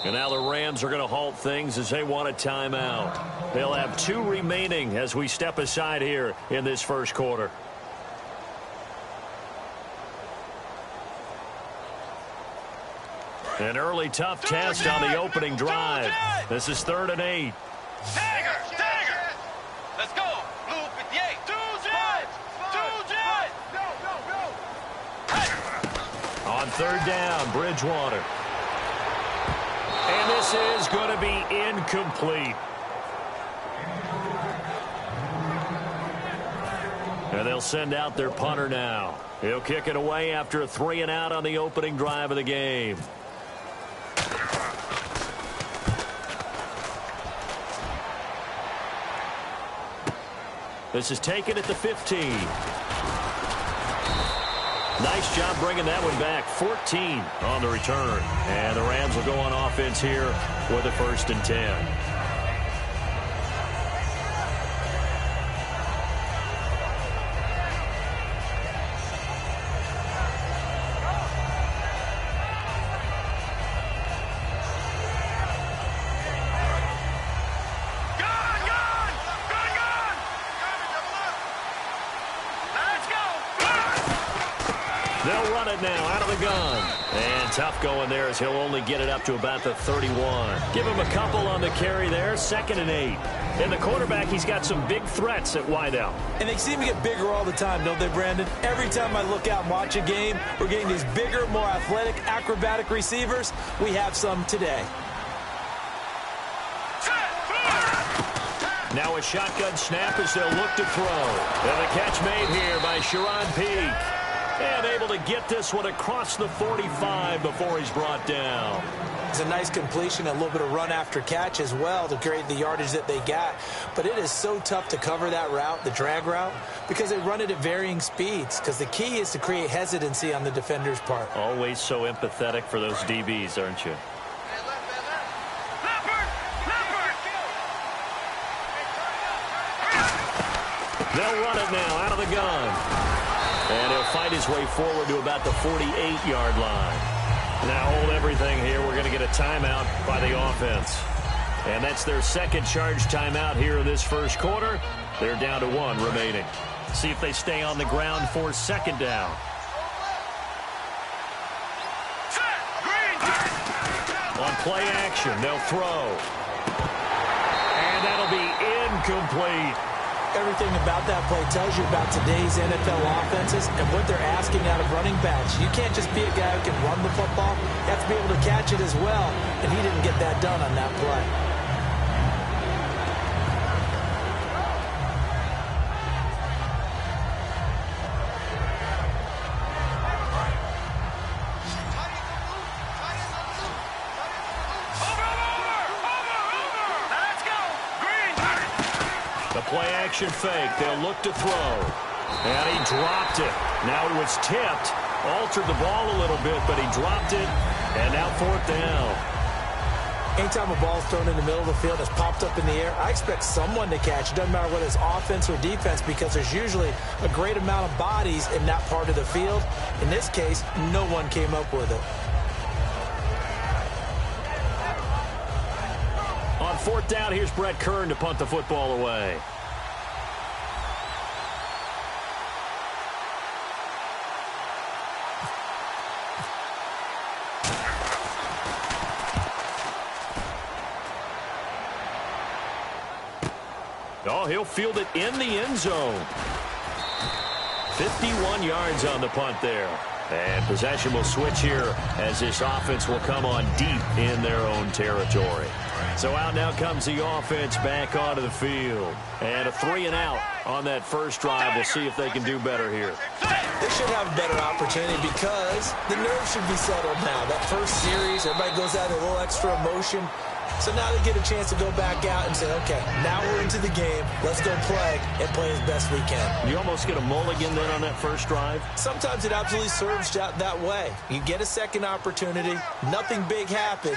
And now the Rams are going to halt things as they want a timeout. They'll have 2 remaining as we step aside here in this first quarter. An early tough test on the opening drive. This is 3rd and 8. Stagger! Let's go! Blue 58! On 3rd down, Bridgewater. And this is going to be incomplete. And they'll send out their punter now. He'll kick it away after a 3 and out on the opening drive of the game. This is taken at the 15. Nice job bringing that one back. 14 on the return. And the Rams will go on offense here with a 1st and 10. They'll run it now out of the gun. And tough going there as he'll only get it up to about the 31. Give him a couple on the carry there. 2nd and 8. And the quarterback, he's got some big threats at wideout. And they seem to get bigger all the time, don't they, Brandon? Every time I look out and watch a game, we're getting these bigger, more athletic, acrobatic receivers. We have some today. Now a shotgun snap as they'll look to throw. And the catch made here by Sharon Peak. And able to get this one across the 45 before he's brought down. It's a nice completion, a little bit of run after catch as well to create the yardage that they got. But it is so tough to cover that route, the drag route, because they run it at varying speeds. Because the key is to create hesitancy on the defender's part. Always so empathetic for those DBs, aren't you? They'll run it now out of the gun. And he'll fight his way forward to about the 48-yard line. Now hold everything here. We're going to get a timeout by the offense. And that's their 2nd charge timeout here in this first quarter. They're down to 1 remaining. See if they stay on the ground for 2nd down. On play action, they'll throw. And that'll be incomplete. Everything about that play tells you about today's NFL offenses and what they're asking out of running backs. You can't just be a guy who can run the football. You have to be able to catch it as well, and he didn't get that done on that play. Play-action fake. They'll look to throw. And he dropped it. Now he was tipped. Altered the ball a little bit, but he dropped it. And now 4th down. Anytime a ball is thrown in the middle of the field, it's popped up in the air, I expect someone to catch. It doesn't matter whether it's offense or defense because there's usually a great amount of bodies in that part of the field. In this case, no one came up with it. On 4th down, here's Brett Kern to punt the football away. Oh, he'll field it in the end zone. 51 yards on the punt there. And possession will switch here as this offense will come on deep in their own territory. So out now comes the offense back onto the field. And a 3 and out on that first drive. We'll see if they can do better here. They should have a better opportunity because the nerves should be settled now. That first series, everybody goes out a little extra emotion. So now they get a chance to go back out and say, okay, now we're into the game. Let's go play and play as best we can. You almost get a mulligan then on that first drive? Sometimes it absolutely serves that way. You get a second opportunity. Nothing big happened.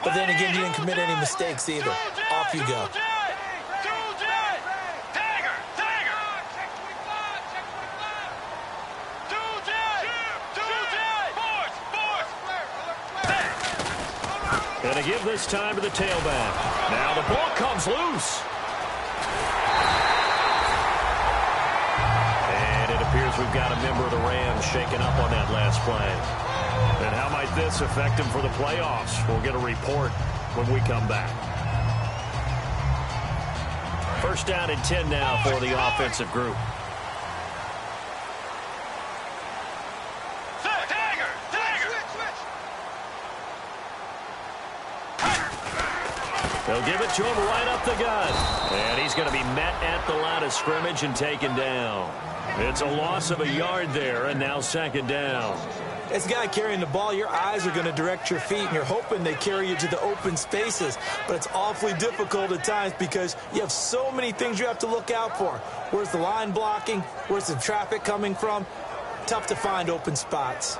But then again, you didn't commit any mistakes either. Off you go. And to give this time to the tailback. Now the ball comes loose. And it appears we've got a member of the Rams shaken up on that last play. And how might this affect him for the playoffs? We'll get a report when we come back. First down and 10 now for the offensive group. They'll give it to him right up the gut. And he's going to be met at the line of scrimmage and taken down. It's a loss of a yard there, and now second down. As a guy carrying the ball, your eyes are going to direct your feet, and you're hoping they carry you to the open spaces. But it's awfully difficult at times because you have so many things you have to look out for. Where's the line blocking? Where's the traffic coming from? Tough to find open spots.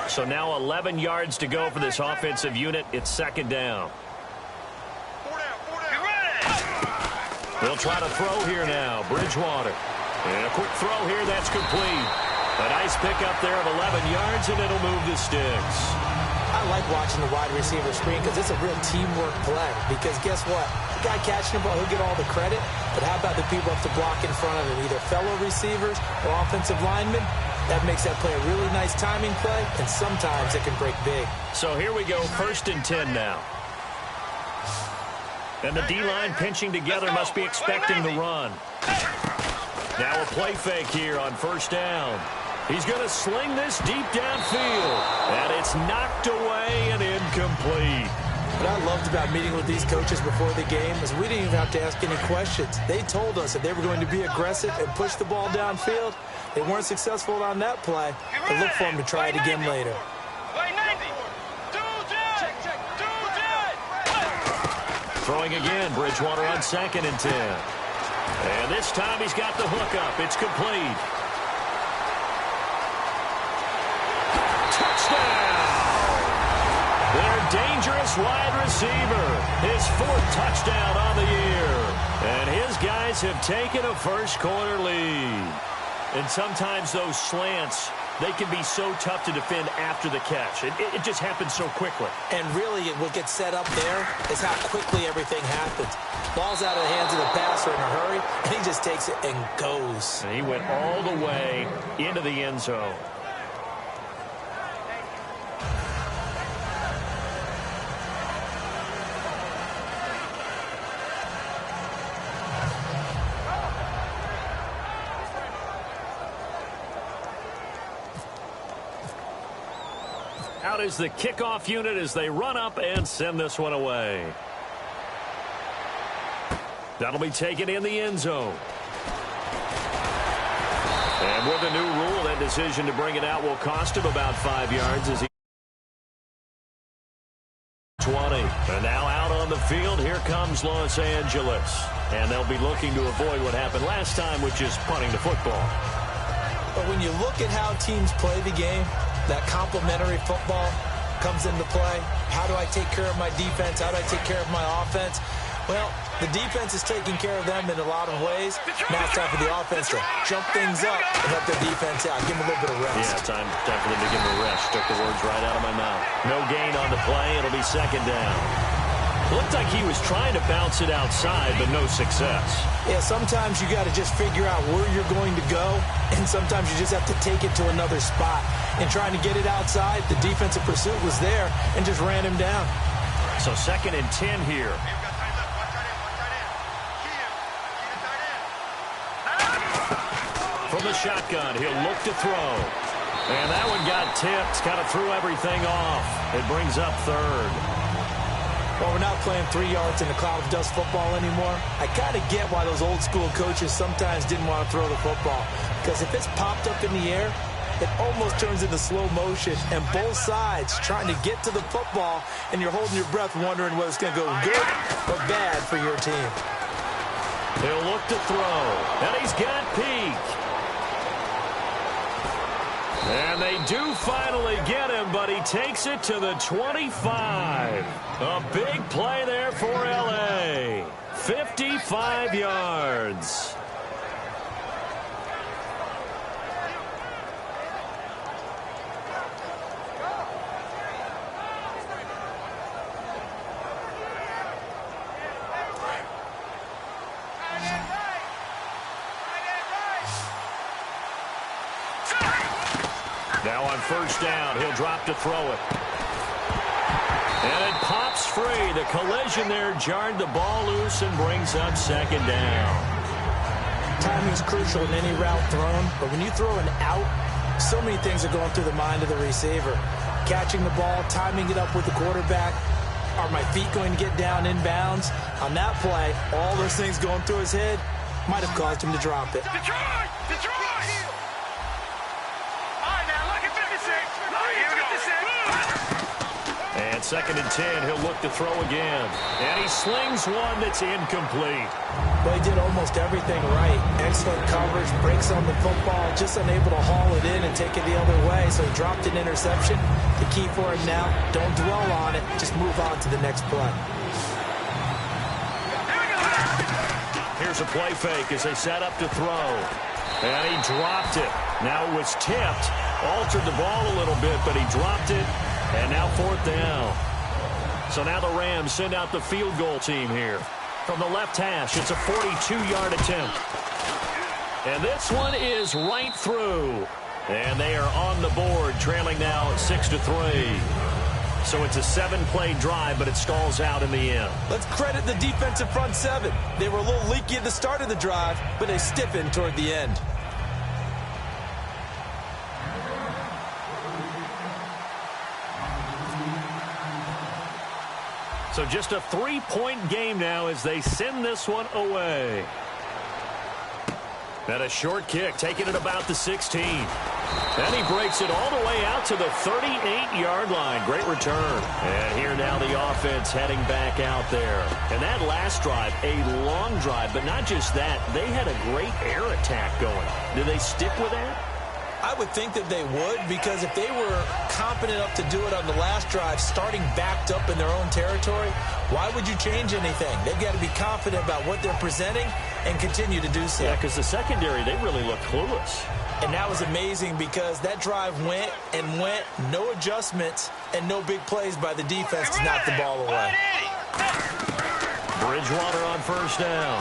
So now 11 yards to go for this offensive unit. It's second down. They'll try to throw here now. Bridgewater. And a quick throw here. That's complete. A nice pickup there of 11 yards, and it'll move the sticks. I like watching the wide receiver screen because it's a real teamwork play. Because guess what? The guy catching the ball, he'll get all the credit. But how about the people have to block in front of him, either fellow receivers or offensive linemen? That makes that play a really nice timing play, and sometimes it can break big. So here we go, first and 10 now. And the D-line pinching together must be expecting the run. Now a play fake here on first down. He's going to sling this deep downfield. And it's knocked away and incomplete. What I loved about meeting with these coaches before the game is we didn't even have to ask any questions. They told us that they were going to be aggressive and push the ball downfield. They weren't successful on that play, but look for them to try it again later. Throwing again, Bridgewater on second and 10. And this time he's got the hook up. It's complete. Their dangerous wide receiver. His fourth touchdown on the year. And his guys have taken a first-quarter lead. And sometimes those slants, they can be so tough to defend after the catch. It just happens so quickly. And really, what gets set up there is how quickly everything happens. Ball's out of the hands of the passer in a hurry, and he just takes it and goes. And he went all the way into the end zone. Out is the kickoff unit as they run up and send this one away. That'll be taken in the end zone. And with the new rule, that decision to bring it out will cost him about 5 yards as he 20. And now out on the field, here comes Los Angeles. And they'll be looking to avoid what happened last time, which is punting the football. But when you look at how teams play the game, that complementary football comes into play. How do I take care of my defense? How do I take care of my offense? Well, the defense is taking care of them in a lot of ways. Now it's time for the offense to jump things up and help their defense out. Give them a little bit of rest. Yeah, time for them to give them a rest. Took the words right out of my mouth. No gain on the play. It'll be second down. Looked like he was trying to bounce it outside, but no success. Yeah, sometimes you got to just figure out where you're going to go, and sometimes you just have to take it to another spot. And trying to get it outside, the defensive pursuit was there and just ran him down. So second and 10 here. From the shotgun, he'll look to throw. And that one got tipped, kind of threw everything off. It brings up third. Well, we're not playing 3 yards in a cloud of dust football anymore. I kind of get why those old school coaches sometimes didn't want to throw the football. Because if it's popped up in the air, it almost turns into slow motion. And both sides trying to get to the football, and you're holding your breath wondering whether it's going to go good or bad for your team. He'll look to throw. And he's got Peak. And they do finally get him, but he takes it to the 25. A big play there for L.A. 55 yards. Now on first down, he'll drop to throw it. And it pops free. The collision there jarred the ball loose and brings up second down. Timing is crucial in any route thrown, but when you throw an out, so many things are going through the mind of the receiver. Catching the ball, timing it up with the quarterback. Are my feet going to get down in bounds? On that play, all those things going through his head might have caused him to drop it. Detroit! Detroit! All right, now, look at 56. All right, here we go. 56. And second and 10, he'll look to throw again. And he slings one that's incomplete. Well, he did almost everything right. Excellent coverage, breaks on the football, just unable to haul it in and take it the other way, so he dropped an interception. The key for him now, don't dwell on it, just move on to the next play. Here's a play fake as they set up to throw. And he dropped it. Now it was tipped. Altered the ball a little bit, but he dropped it. And now fourth down. So now the Rams send out the field goal team here. From the left hash, it's a 42-yard attempt. And this one is right through. And they are on the board, trailing now 6-3. So it's a 7-play drive, but it stalls out in the end. Let's credit the defensive front seven. They were a little leaky at the start of the drive, but they stiffened toward the end. So just a 3-point game now as they send this one away. And a short kick, taking it about the 16. And he breaks it all the way out to the 38-yard line. Great return. And here now the offense heading back out there. And that last drive, a long drive, but not just that. They had a great air attack going. Do they stick with that? I would think that they would, because if they were competent enough to do it on the last drive, starting backed up in their own territory, why would you change anything? They've got to be confident about what they're presenting and continue to do so. Yeah, because the secondary, they really looked clueless. And that was amazing because that drive went and went, no adjustments, and no big plays by the defense to knock the ball away. Bridgewater on first down.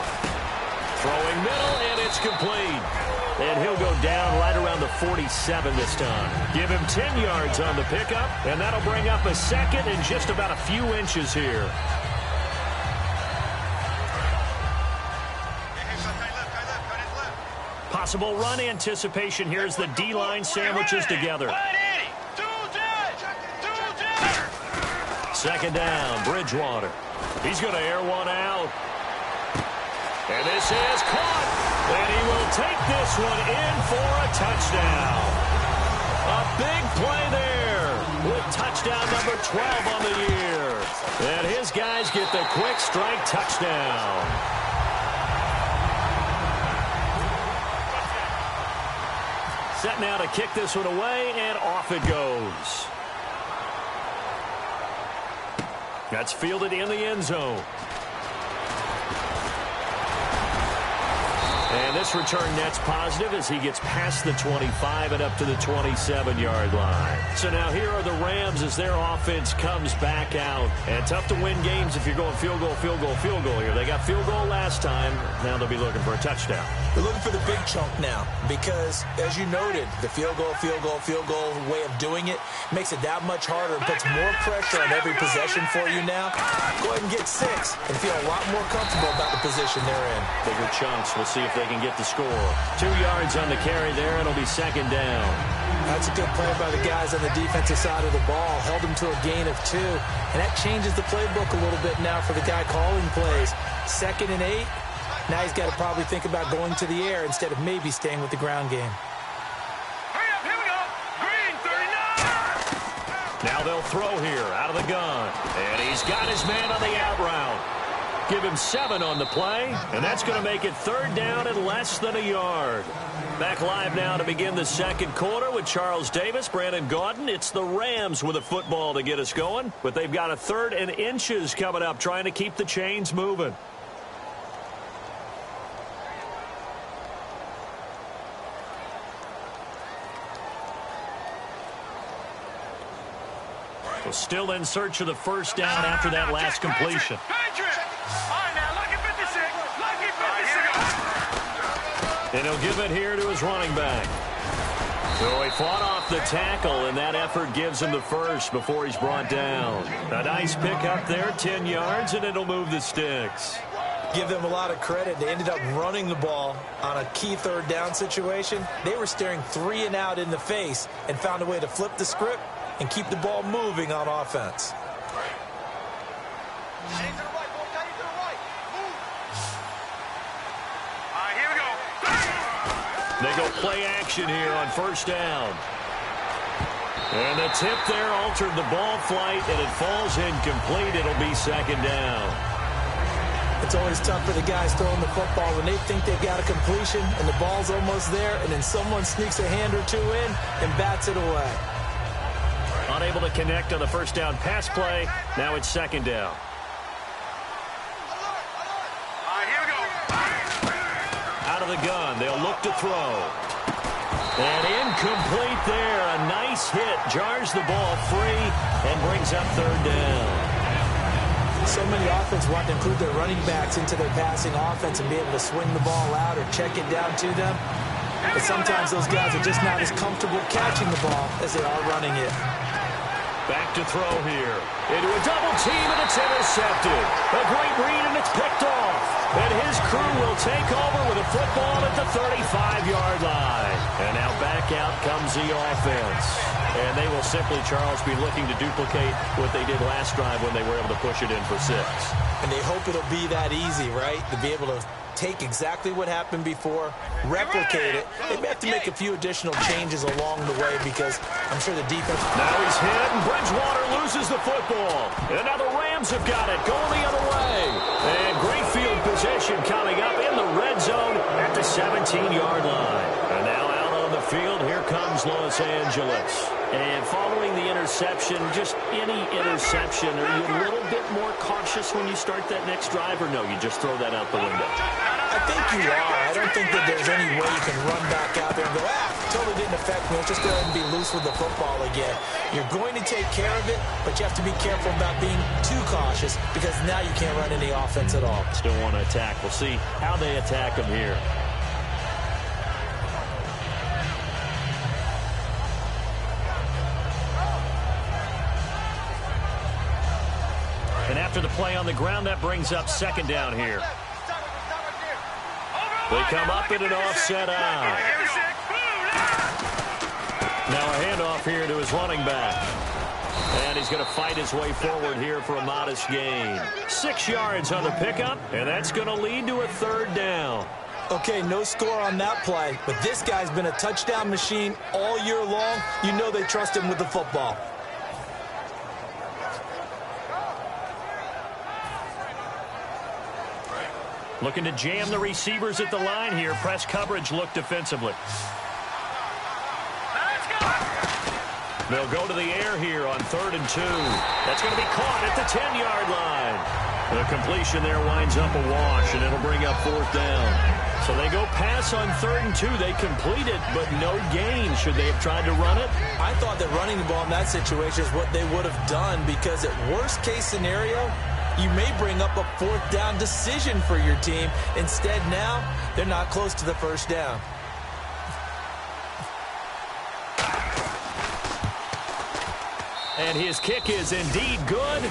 Throwing middle, and it's complete. And he'll go down right around the 47 this time. Give him 10 yards on the pickup, and that'll bring up a second and just about a few inches here. Possible run anticipation here as the D-line sandwiches together. Second down, Bridgewater. He's going to air one out. And this is caught. And he will take this one in for a touchdown. A big play there with touchdown number 12 on the year. And his guys get the quick strike touchdown. Set now to kick this one away, and off it goes. That's fielded in the end zone. And this return net's positive as he gets past the 25 and up to the 27-yard line. So now here are the Rams as their offense comes back out. And tough to win games if you're going field goal, field goal, field goal here. They got field goal last time. Now they'll be looking for a touchdown. They're looking for the big chunk now because, as you noted, the field goal way of doing it makes it that much harder and puts more pressure on every possession for you now. Go ahead and get 6 and feel a lot more comfortable about the position they're in. Bigger chunks. We'll see if they can get the score. 2 yards on the carry there. It'll be second down. That's a good play by the guys on the defensive side of the ball. Held them to a gain of 2. And that changes the playbook a little bit now for the guy calling plays. 2nd and 8. Now he's got to probably think about going to the air instead of maybe staying with the ground game. Hurry up, here we go. Green, 39. Now they'll throw here out of the gun. And he's got his man on the out route. Give him 7 on the play, and that's going to make it third down and less than a yard. Back live now to begin the second quarter with Charles Davis, Brandon Gaudin. It's the Rams with a football to get us going, but they've got a 3rd and inches coming up, trying to keep the chains moving. So still in search of the first down after that last completion. And he'll give it here to his running back. So he fought off the tackle, and that effort gives him the first before he's brought down. A nice pickup there, 10 yards, and it'll move the sticks. Give them a lot of credit. They ended up running the ball on a key third down situation. They were staring 3 and out in the face and found a way to flip the script and keep the ball moving on offense. Here we go. They go play action here on first down. And the tip there altered the ball flight, and it falls incomplete. It'll be second down. It's always tough for the guys throwing the football when they think they've got a completion and the ball's almost there, and then someone sneaks a hand or two in and bats it away. Unable to connect on the first down pass play. Now it's second down. Here we go. Out of the gun, they'll look to throw. And incomplete there. A nice hit. Jars the ball free and brings up third down. So many offense want to include their running backs into their passing offense and be able to swing the ball out or check it down to them. But sometimes those guys are just not as comfortable catching the ball as they are running it. Back to throw here. Into a double team, and it's intercepted. A great read, and it's picked off. And his crew will take over with a football at the 35-yard line. And now back out comes the offense. And they will simply, Charles, be looking to duplicate what they did last drive when they were able to push it in for 6. And they hope it'll be that easy, right? To be able to take exactly what happened before, replicate it. They may have to make a few additional changes along the way because I'm sure the defense... Now he's hit, and Bridgewater loses the football. And now the Rams have got it, going the other way. And great field position coming up in the red zone at the 17-yard line. And now out on the field, here comes Los Angeles. And following the interception, just any interception, are you a little bit more cautious when you start that next drive, or no, you just throw that out the window? I think you are. I don't think that there's any way you can run back out there and go, totally didn't affect me. Let's just go ahead and be loose with the football again. You're going to take care of it, but you have to be careful about being too cautious because now you can't run any offense at all. Still want to attack. We'll see how they attack them here. And after the play on the ground, that brings up second down here. They come up in an offset out. Now a handoff here to his running back. And he's going to fight his way forward here for a modest gain. 6 yards on the pickup, and that's going to lead to a third down. Okay, no score on that play, but this guy's been a touchdown machine all year long. You know they trust him with the football. Looking to jam the receivers at the line here. Press coverage look defensively. They'll go to the air here on 3rd and 2. That's going to be caught at the 10-yard line. The completion there winds up a wash, and it'll bring up 4th down. So they go pass on 3rd and 2. They complete it, but no gain. Should they have tried to run it? I thought that running the ball in that situation is what they would have done because at worst-case scenario, you may bring up a 4th down decision for your team. Instead, now, they're not close to the first down. And his kick is indeed good.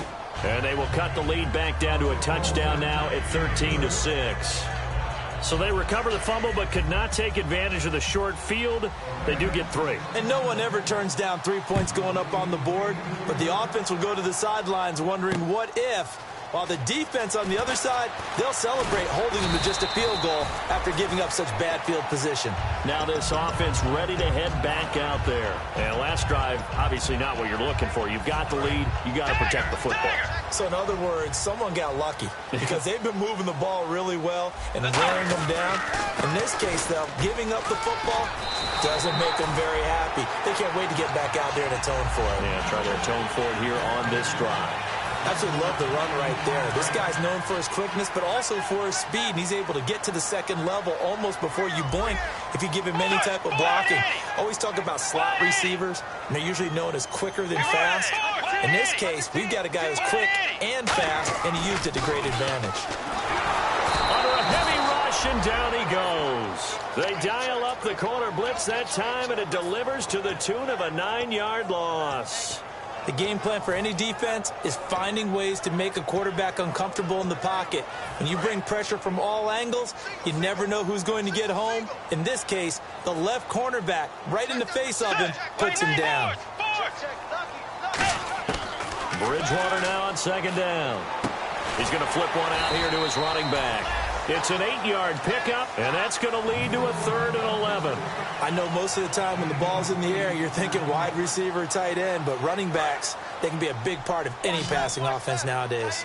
And they will cut the lead back down to a touchdown now at 13-6. So they recover the fumble but could not take advantage of the short field. They do get 3. And no one ever turns down 3 points going up on the board. But the offense will go to the sidelines wondering what if. While the defense on the other side, they'll celebrate holding them to just a field goal after giving up such bad field position. Now this offense ready to head back out there. And last drive, obviously not what you're looking for. You've got the lead. You got to protect the football. So in other words, someone got lucky because they've been moving the ball really well and wearing them down. In this case, though, giving up the football doesn't make them very happy. They can't wait to get back out there and atone for it. Yeah, try to atone for it here on this drive. Absolutely love the run right there. This guy's known for his quickness, but also for his speed. And he's able to get to the second level almost before you blink if you give him any type of blocking. Always talk about slot receivers, and they're usually known as quicker than fast. In this case, we've got a guy who's quick and fast, and he used it to great advantage. Under a heavy rush, and down he goes. They dial up up the corner blitz that time, and it delivers to the tune of a 9-yard loss. The game plan for any defense is finding ways to make a quarterback uncomfortable in the pocket. When you bring pressure from all angles, you never know who's going to get home. In this case, the left cornerback, right in the face of him, puts him down. Bridgewater now on second down. He's going to flip one out here to his running back. It's an 8-yard pickup, and that's going to lead to a 3rd and 11. I know most of the time when the ball's in the air, you're thinking wide receiver, tight end, but running backs, they can be a big part of any passing offense nowadays.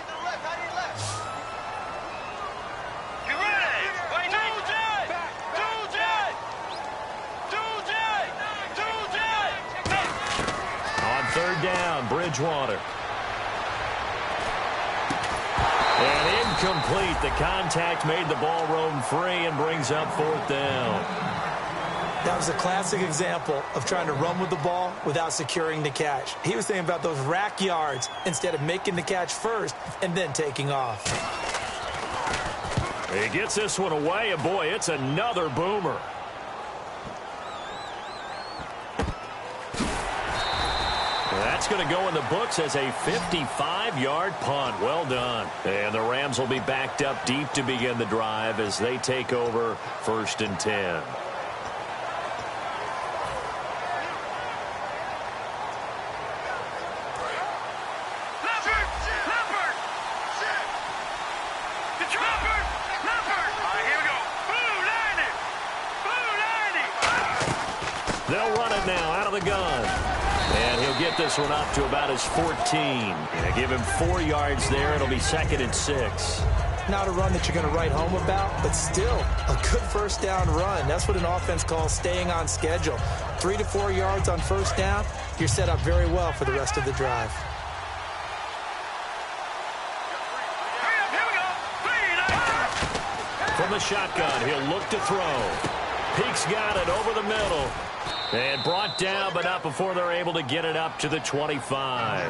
On 3rd down, Bridgewater. And incomplete. The contact made the ball roam free and brings up 4th down. That was a classic example of trying to run with the ball without securing the catch. He was thinking about those rack yards instead of making the catch first and then taking off. He gets this one away, and boy, it's another boomer. That's going to go in the books as a 55-yard punt. Well done. And the Rams will be backed up deep to begin the drive as they take over 1st and 10. They'll run it now out of the gun. And he'll get this one up to about his 14. And give him 4 yards there. It'll be 2nd and 6. Not a run that you're going to write home about, but still a good 1st down run. That's what an offense calls staying on schedule. 3 to 4 yards on 1st down, you're set up very well for the rest of the drive. From the shotgun, he'll look to throw. Peek's got it over the middle. And brought down, but not before they're able to get it up to the 25.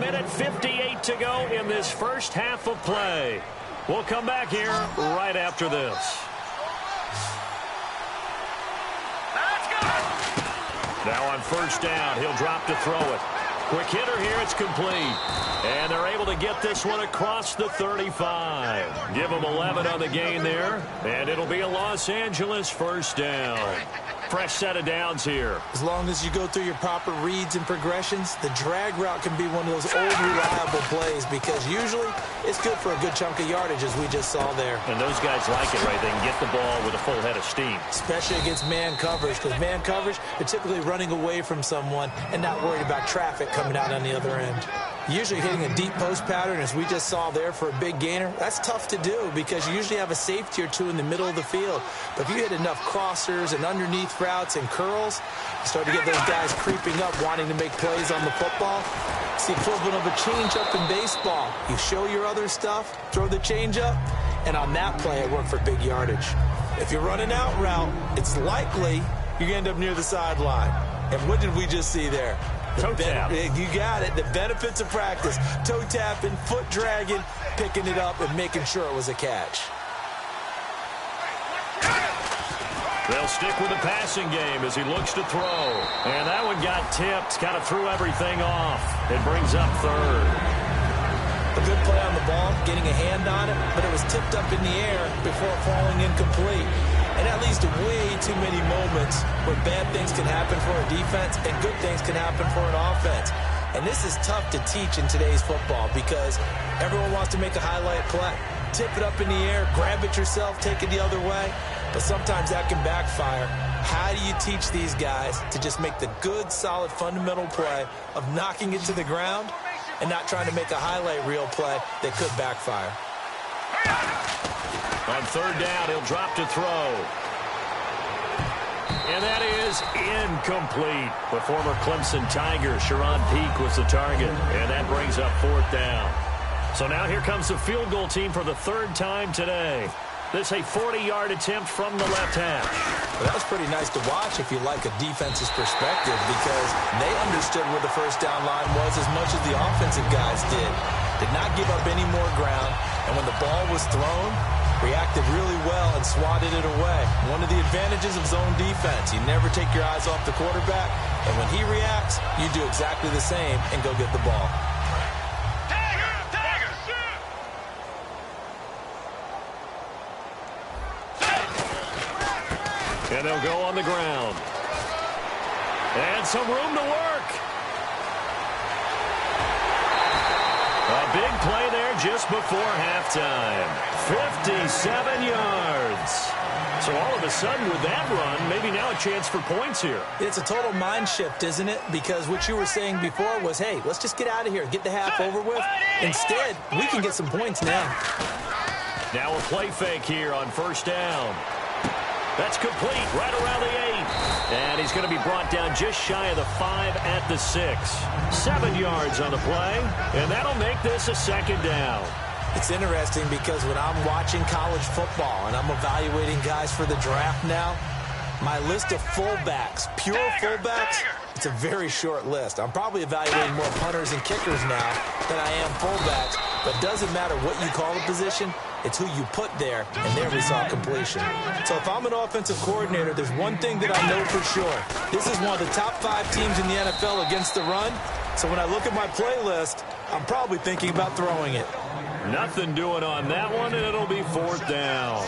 1:58 to go in this first half of play. We'll come back here right after this. Now on 1st down, he'll drop to throw it. Quick hitter here, it's complete. And they're able to get this one across the 35. Give them 11 on the gain there. And it'll be a Los Angeles 1st down. Fresh set of downs here. As long as you go through your proper reads and progressions, the drag route can be one of those old reliable plays because usually it's good for a good chunk of yardage as we just saw there. And those guys like it, right? They can get the ball with a full head of steam. Especially against man coverage because man coverage, they're typically running away from someone and not worried about traffic coming out on the other end. Usually hitting a deep post pattern, as we just saw there for a big gainer, that's tough to do because you usually have a safety or two in the middle of the field. But if you hit enough crossers and underneath routes and curls, you start to get those guys creeping up wanting to make plays on the football. It's the equivalent of a change-up in baseball. You show your other stuff, throw the change-up, and on that play, it worked for big yardage. If you're running out route, it's likely you're going to end up near the sideline. And what did we just see there? Toe tap. You got it. The benefits of practice. Toe tapping, foot dragging, picking it up, and making sure it was a catch. They'll stick with the passing game as he looks to throw. And that one got tipped. Kind of threw everything off. It brings up 3rd. A good play on the ball, getting a hand on it, but it was tipped up in the air before falling incomplete. And that leads to way too many moments where bad things can happen for a defense and good things can happen for an offense. And this is tough to teach in today's football because everyone wants to make a highlight play. Tip it up in the air, grab it yourself, take it the other way. But sometimes that can backfire. How do you teach these guys to just make the good, solid, fundamental play of knocking it to the ground and not trying to make a highlight reel play that could backfire? On 3rd down, he'll drop to throw. And that is incomplete. The former Clemson Tiger, Sharon Peak, was the target. And that brings up 4th down. So now here comes the field goal team for the 3rd time today. This a 40-yard attempt from the left hash. Well, that was pretty nice to watch if you like a defense's perspective because they understood where the 1st down line was as much as the offensive guys did. Did not give up any more ground. And when the ball was thrown, reacted really well and swatted it away. One of the advantages of zone defense, you never take your eyes off the quarterback, and when he reacts, you do exactly the same and go get the ball. And they'll go on the ground. And some room to work. A big play there just before halftime. 57 yards. So all of a sudden with that run, maybe now a chance for points here. It's a total mind shift, isn't it? Because what you were saying before was, hey, let's just get out of here, get the half over with. Instead, we can get some points now. Now a play fake here on first down. That's complete right around the 8. And he's going to be brought down just shy of the 5 at the 6. 7 yards on the play, and that'll make this a second down. It's interesting because when I'm watching college football and I'm evaluating guys for the draft now, my list of fullbacks, pure fullbacks, it's a very short list. I'm probably evaluating more punters and kickers now than I am fullbacks, but it doesn't matter what you call the position. It's who you put there, and there we saw completion. So if I'm an offensive coordinator, there's one thing that I know for sure. This is one of the top 5 teams in the NFL against the run. So when I look at my playlist, I'm probably thinking about throwing it. Nothing doing on that one, and it'll be 4th down.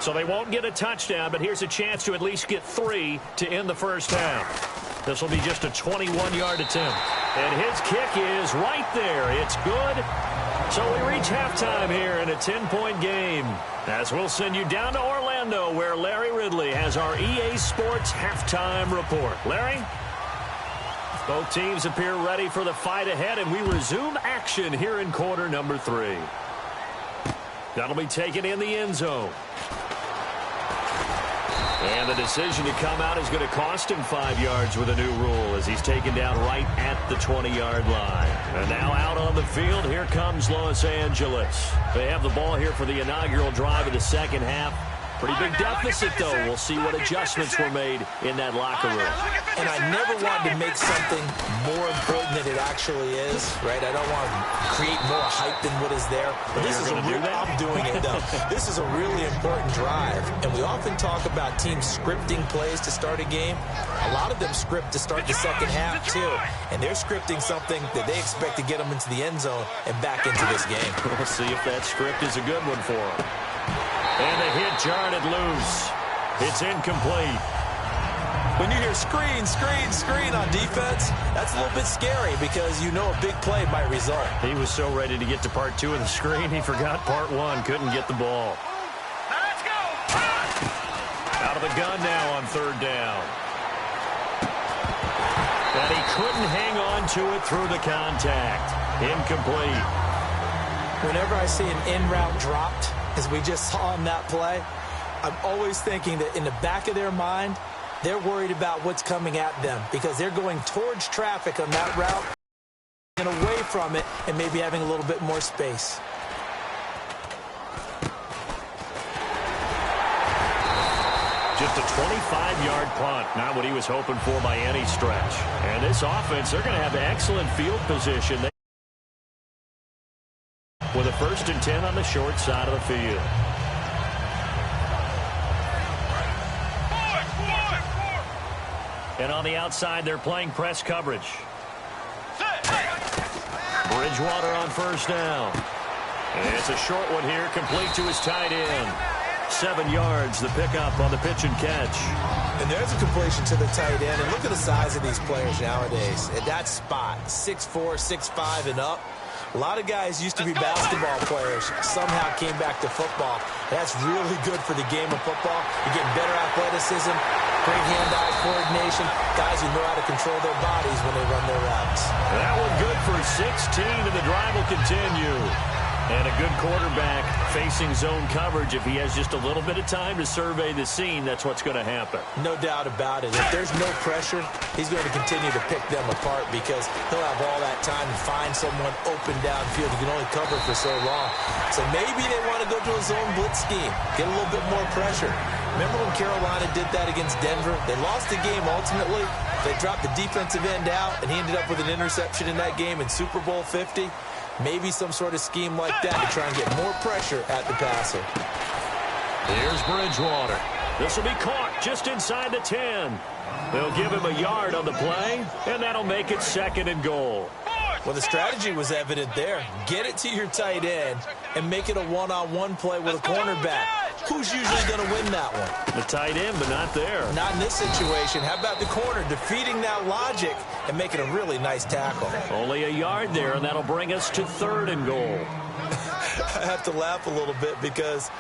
So they won't get a touchdown, but here's a chance to at least get 3 to end the first half. This will be just a 21-yard attempt. And his kick is right there. It's good. So we reach halftime here in a 10-point game. As we'll send you down to Orlando, where Larry Ridley has our EA Sports halftime report. Larry? Both teams appear ready for the fight ahead, and we resume action here in quarter number 3. That'll be taken in the end zone. And the decision to come out is going to cost him 5 yards with a new rule as he's taken down right at the 20-yard line. And now out on the field, here comes Los Angeles. They have the ball here for the inaugural drive of the second half. Pretty big deficit, though. We'll see what adjustments were made in that locker room. And I never wanted to make something more important than it actually is, right? I don't want to create more hype than what is there. But this is a real, I'm doing it, though. This is a really important drive. And we often talk about teams scripting plays to start a game. A lot of them script to start the second half, too. And they're scripting something that they expect to get them into the end zone and back into this game. We'll see if that script is a good one for them. And the hit jarred it loose. It's incomplete. When you hear screen, screen, screen on defense, that's a little bit scary because you know a big play might result. He was so ready to get to part 2 of the screen, he forgot part 1, couldn't get the ball. Now let's go. Out of the gun now on 3rd down. And he couldn't hang on to it through the contact. Incomplete. Whenever I see an in-route dropped, as we just saw on that play, I'm always thinking that in the back of their mind, they're worried about what's coming at them because they're going towards traffic on that route and away from it and maybe having a little bit more space. Just a 25-yard punt, not what he was hoping for by any stretch. And this offense, they're going to have excellent field position. With a 1st and 10 on the short side of the field. And on the outside, they're playing press coverage. Bridgewater on 1st down. And it's a short one here, complete to his tight end. 7 yards, the pickup on the pitch and catch. And there's a completion to the tight end. And look at the size of these players nowadays. At that spot, 6'4", 6'5", and up. A lot of guys used to be basketball players, somehow came back to football. That's really good for the game of football. You're getting better athleticism, great hand-eye coordination, guys who know how to control their bodies when they run their routes. That one good for 16, and the drive will continue. And a good quarterback facing zone coverage. If he has just a little bit of time to survey the scene, that's what's going to happen. No doubt about it. If there's no pressure, he's going to continue to pick them apart because he'll have all that time to find someone open downfield. He can only cover for so long. So maybe they want to go to a zone blitz scheme, get a little bit more pressure. Remember when Carolina did that against Denver? They lost the game ultimately. They dropped the defensive end out, and he ended up with an interception in that game in Super Bowl 50. Maybe some sort of scheme like that to try and get more pressure at the passer. Here's Bridgewater. This will be caught just inside the 10. They'll give him a yard on the play, and that'll make it 2nd and goal. Well, the strategy was evident there. Get it to your tight end and make it a one-on-one play with a cornerback. Who's usually going to win that one? The tight end, but not there. Not in this situation. How about the corner defeating that logic and making a really nice tackle? Only a yard there, and that'll bring us to 3rd and goal. I have to laugh a little bit because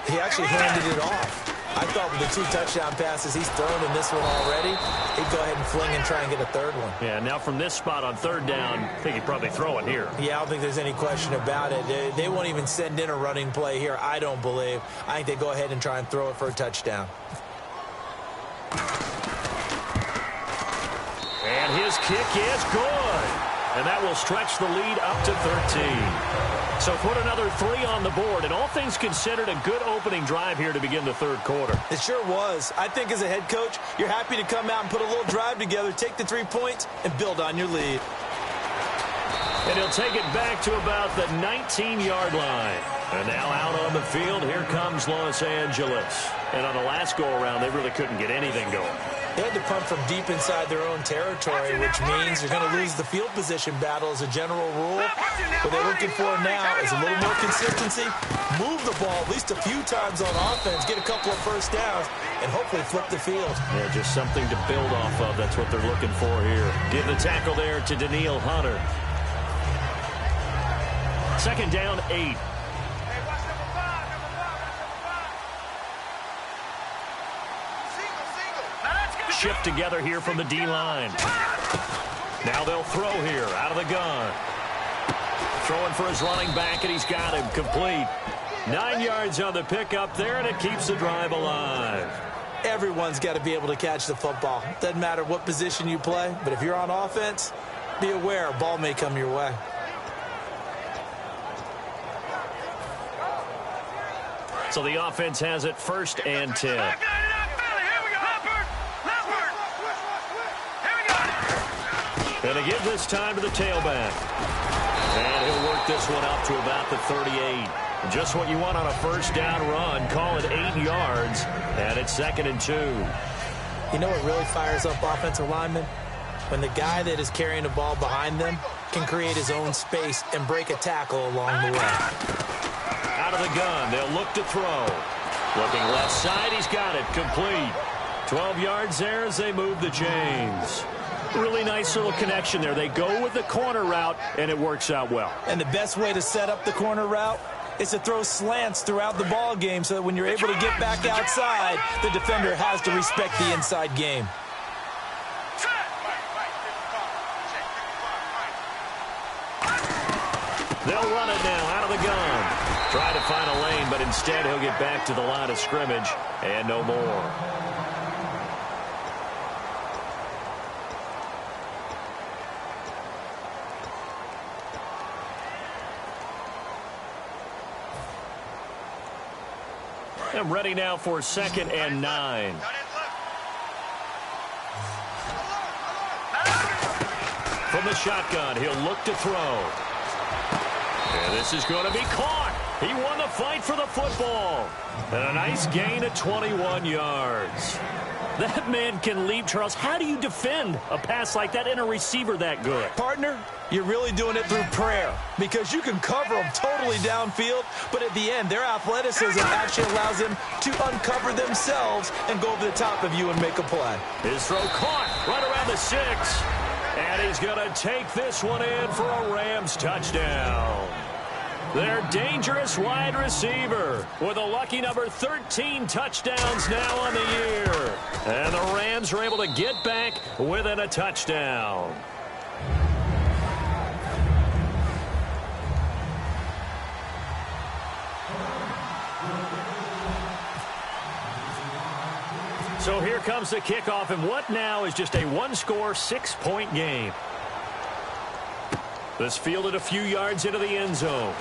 he actually handed it off. I thought with the 2 touchdown passes he's thrown in this one already, he'd go ahead and fling and try and get a 3rd one. Yeah, now from this spot on 3rd down, I think he'd probably throw it here. Yeah, I don't think there's any question about it. They won't even send in a running play here, I don't believe. I think they go ahead and try and throw it for a touchdown. And his kick is good. And that will stretch the lead up to 13. So put another 3 on the board, and all things considered, a good opening drive here to begin the 3rd quarter. It sure was. I think as a head coach, you're happy to come out and put a little drive together, take the 3 points, and build on your lead. And he'll take it back to about the 19-yard line. And now out on the field, here comes Los Angeles. And on the last go-around, they really couldn't get anything going. They had to punt from deep inside their own territory, which means they're going to lose the field position battle as a general rule. What they're looking for now is a little more consistency, move the ball at least a few times on offense, get a couple of first downs, and hopefully flip the field. Yeah, just something to build off of. That's what they're looking for here. Give the tackle there to Danielle Hunter. 2nd down, 8. Shift together here from the D-line. Now they'll throw here out of the gun. Throwing for his running back, and he's got him complete. 9 yards on the pickup there, and it keeps the drive alive. Everyone's got to be able to catch the football. Doesn't matter what position you play, but if you're on offense, be aware a ball may come your way. So the offense has it 1st and 10. And to give this time to the tailback. And he'll work this one up to about the 38. Just what you want on a 1st down run. Call it 8 yards. And it's 2nd and 2. You know what really fires up offensive linemen? When the guy that is carrying the ball behind them can create his own space and break a tackle along the way. Out of the gun, they'll look to throw. Looking left side, he's got it. Complete. 12 yards there as they move the chains. Really nice little connection there. They go with the corner route, and it works out well. And the best way to set up the corner route is to throw slants throughout the ball game so that when you're able to get back outside, the defender has to respect the inside game. They'll run it now out of the gun. Try to find a lane, but instead he'll get back to the line of scrimmage and no more. And ready now for 2nd and 9. From the shotgun, he'll look to throw. And this is going to be caught. He won the fight for the football. And a nice gain of 21 yards. That man can leap, Charles. How do you defend a pass like that and a receiver that good? Partner, you're really doing it through prayer because you can cover them totally downfield, but at the end, their athleticism actually allows them to uncover themselves and go over the top of you and make a play. His throw caught right around the 6. And he's going to take this one in for a Rams touchdown. Their dangerous wide receiver with a lucky number 13 touchdowns now on the year. And the Rams are able to get back within a touchdown. So here comes the kickoff, and what now is just a one-score, 6-point game. This fielded a few yards into the end zone.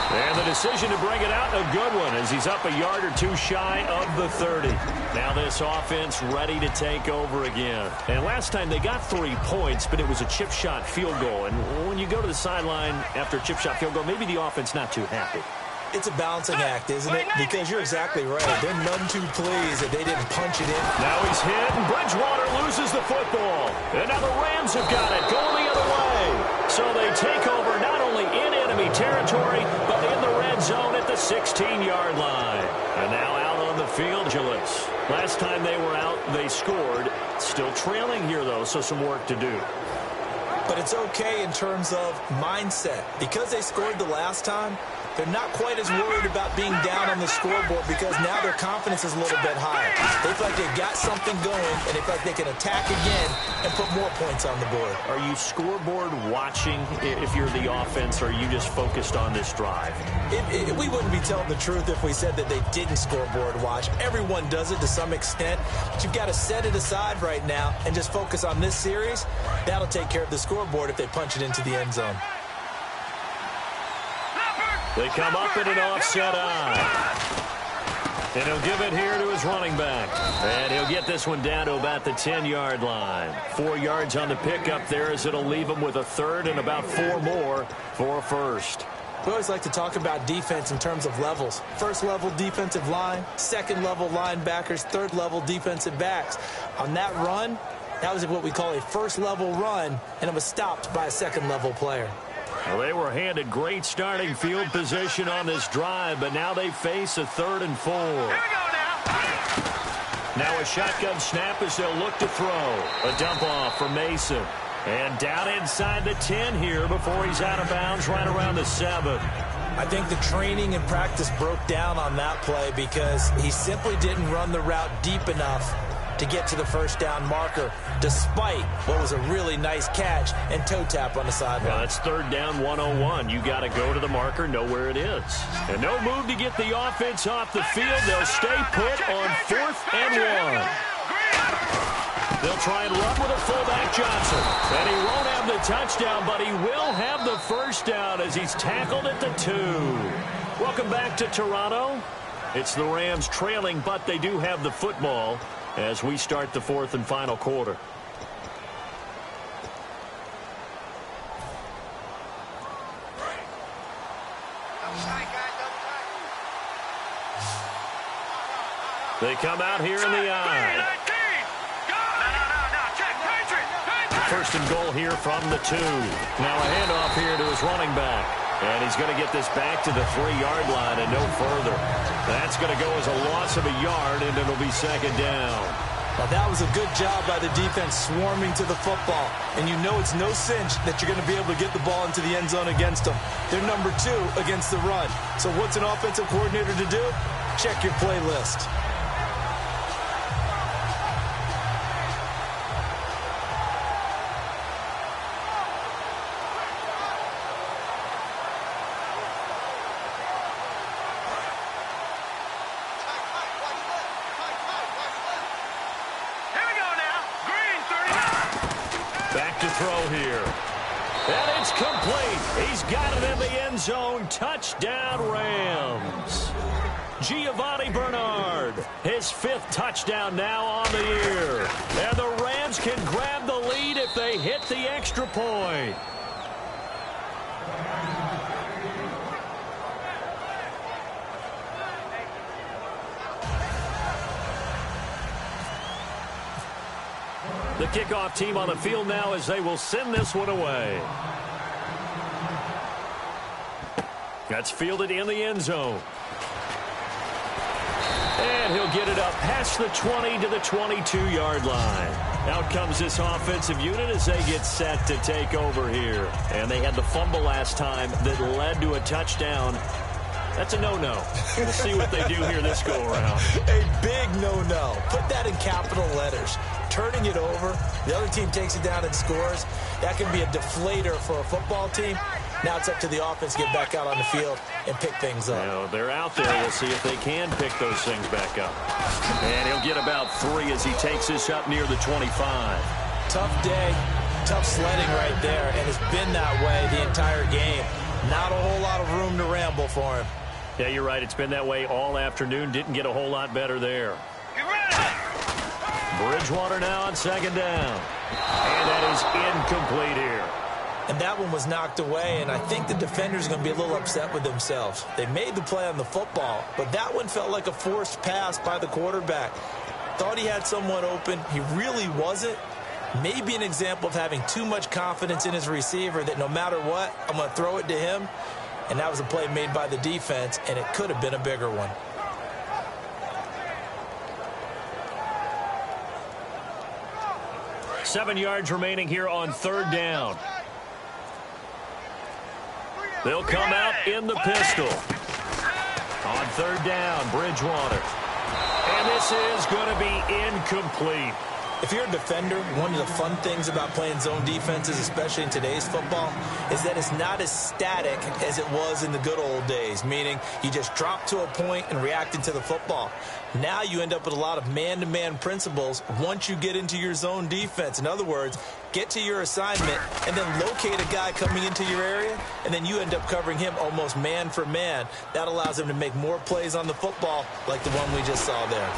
And the decision to bring it out, a good one, as he's up a yard or two shy of the 30. Now this offense ready to take over again. And last time they got 3 points, but it was a chip shot field goal. And when you go to the sideline after a chip shot field goal, maybe the offense not too happy. It's a balancing act, isn't it? Because you're exactly right. They're none too pleased that they didn't punch it in. Now he's hit, and Bridgewater loses the football. And now the Rams have got it, going the other way. So they take over not only in enemy territory, but in the red zone at the 16-yard line. And now out on the field, Gillis. Last time they were out, they scored. Still trailing here, though, so some work to do. But it's okay in terms of mindset. Because they scored the last time, they're not quite as worried about being down on the scoreboard because now their confidence is a little bit higher. They feel like they've got something going, and they feel like they can attack again and put more points on the board. Are you scoreboard watching if you're the offense, or are you just focused on this drive? We wouldn't be telling the truth if we said that they didn't scoreboard watch. Everyone does it to some extent, but you've got to set it aside right now and just focus on this series. That'll take care of the scoreboard if they punch it into the end zone. They come up in an offset eye. And he'll give it here to his running back. And he'll get this one down to about the 10-yard line. 4 yards on the pickup there, as it'll leave him with a third and about 4 more for a first. We always like to talk about defense in terms of levels. First-level defensive line, second-level linebackers, third-level defensive backs. On that run, that was what we call a first-level run, and it was stopped by a second-level player. Well, they were handed great starting field position on this drive, but now they face a 3rd and 4. Here we go now. Now a shotgun snap as they'll look to throw. A dump off for Mason. And down inside the 10 here before he's out of bounds right around the 7. I think the training and practice broke down on that play because he simply didn't run the route deep enough to get to the first down marker, despite what was a really nice catch and toe tap on the sideline. Well, that's 3rd down 101. You got to go to the marker, know where it is. And no move to get the offense off the field. They'll stay put on 4th and 1. They'll try and run with a fullback, Johnson. And he won't have the touchdown, but he will have the first down as he's tackled at the 2. Welcome back to Toronto. It's the Rams trailing, but they do have the football as we start the 4th and final quarter. They come out here in the eye. First and goal here from the 2. Now a handoff here to his running back. And he's going to get this back to the 3-yard line and no further. That's going to go as a loss of a yard, and it'll be 2nd down. Now that was a good job by the defense swarming to the football. And you know it's no cinch that you're going to be able to get the ball into the end zone against them. They're number 2 against the run. So what's an offensive coordinator to do? Check your playlist. Throw here. And it's complete. He's got it in the end zone. Touchdown, Rams. Giovanni Bernard, his 5th touchdown now on the year. And the Rams can grab the lead if they hit the extra point. The kickoff team on the field now as they will send this one away. That's fielded in the end zone. And he'll get it up past the 20 to the 22-yard line. Out comes this offensive unit as they get set to take over here. And they had the fumble last time that led to a touchdown. That's a no-no. We'll see what they do here this go-around. A big no-no. Put that in capital letters. Turning it over, the other team takes it down and scores. That can be a deflator for a football team. Now it's up to the offense to get back out on the field and pick things up. Now, they're out there. We'll see if they can pick those things back up. And he'll get about 3 as he takes this up near the 25. Tough day, tough sledding right there, and it's been that way the entire game. Not a whole lot of room to ramble for him. Yeah, you're right. It's been that way all afternoon. Didn't get a whole lot better there. Bridgewater now on second down. And that is incomplete here. And that one was knocked away, and I think the defenders are going to be a little upset with themselves. They made the play on the football, but that one felt like a forced pass by the quarterback. Thought he had someone open. He really wasn't. Maybe an example of having too much confidence in his receiver that no matter what, I'm going to throw it to him. And that was a play made by the defense, and it could have been a bigger one. Seven yards remaining here on third down. They'll come out in the pistol. On third down, Bridgewater. And this is going to be incomplete. If you're a defender, one of the fun things about playing zone defenses, especially in today's football, is that it's not as static as it was in the good old days, meaning you just drop to a point and react into the football. Now you end up with a lot of man-to-man principles once you get into your zone defense. In other words, get to your assignment and then locate a guy coming into your area, and then you end up covering him almost man for man. That allows him to make more plays on the football like the one we just saw there.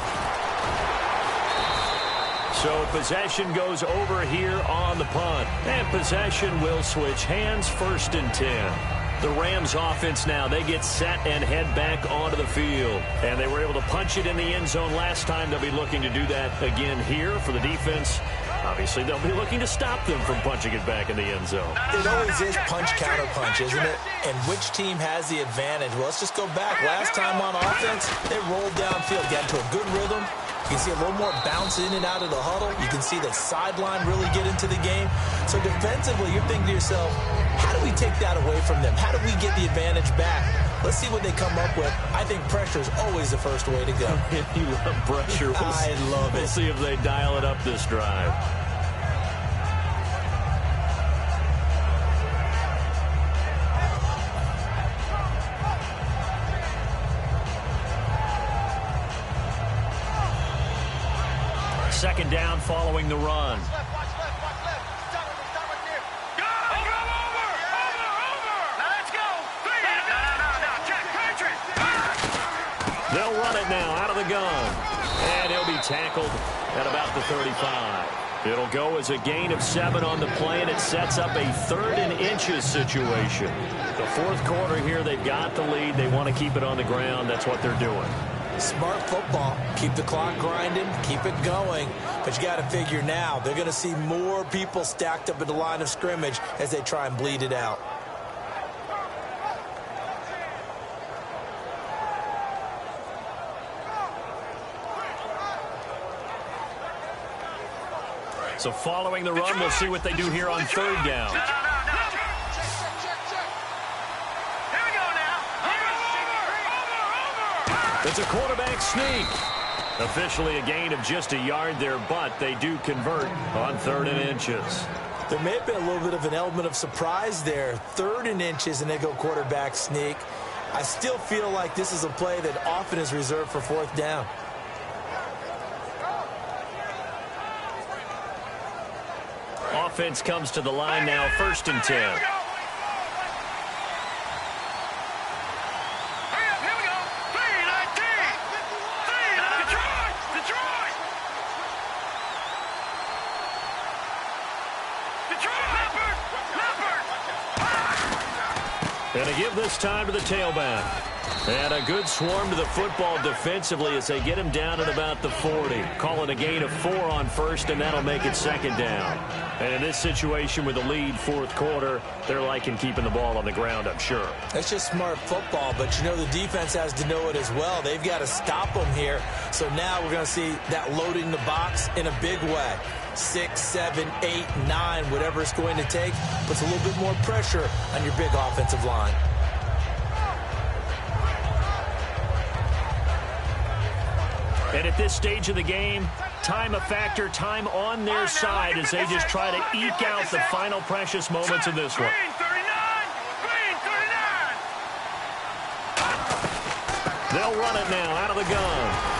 So possession goes over here on the punt. And possession will switch hands, 1st and 10. The Rams offense now, they get set and head back onto the field. And they were able to punch it in the end zone last time. They'll be looking to do that again here for the defense. Obviously, they'll be looking to stop them from punching it back in the end zone. It always is punch, counter punch, isn't it? And which team has the advantage? Well, let's just go back. Last time on offense, they rolled downfield, got into a good rhythm. You can see a little more bounce in and out of the huddle. You can see the sideline really get into the game. So defensively, you're thinking to yourself, how do we take that away from them? How do we get the advantage back? Let's see what they come up with. I think pressure is always the first way to go. You love pressure. I love it. We'll see if they dial it up this drive. Second down following the run. They'll run it now out of the gun. And he'll be tackled at about the 35. It'll go as a gain of 7 on the play, and it sets up a 3rd and inches situation. The fourth quarter here, they've got the lead. They want to keep it on the ground. That's what they're doing. Smart football. Keep the clock grinding, keep it going. But you got to figure now, they're going to see more people stacked up at the line of scrimmage as they try and bleed it out. So following the run, we'll see what they do here on third down. It's a quarterback sneak. Officially a gain of just a yard there, but they do convert on 3rd and inches. There may have been a little bit of an element of surprise there. 3rd and inches, and they go quarterback sneak. I still feel like this is a play that often is reserved for 4th down. Offense comes to the line now, 1st and 10. And a give this time to the tailback. And a good swarm to the football defensively as they get him down at about the 40. Calling a gain of 4 on 1st, and that'll make it 2nd down. And in this situation with the lead 4th quarter, they're liking keeping the ball on the ground, I'm sure. That's just smart football, but you know the defense has to know it as well. They've got to stop them here. So now we're going to see that loading the box in a big way. 6, 7, 8, 9, whatever it's going to take, puts a little bit more pressure on your big offensive line. And at this stage of the game, time a factor, time on their side as they just try to eke out the final precious moments of this one. They'll run it now out of the gun.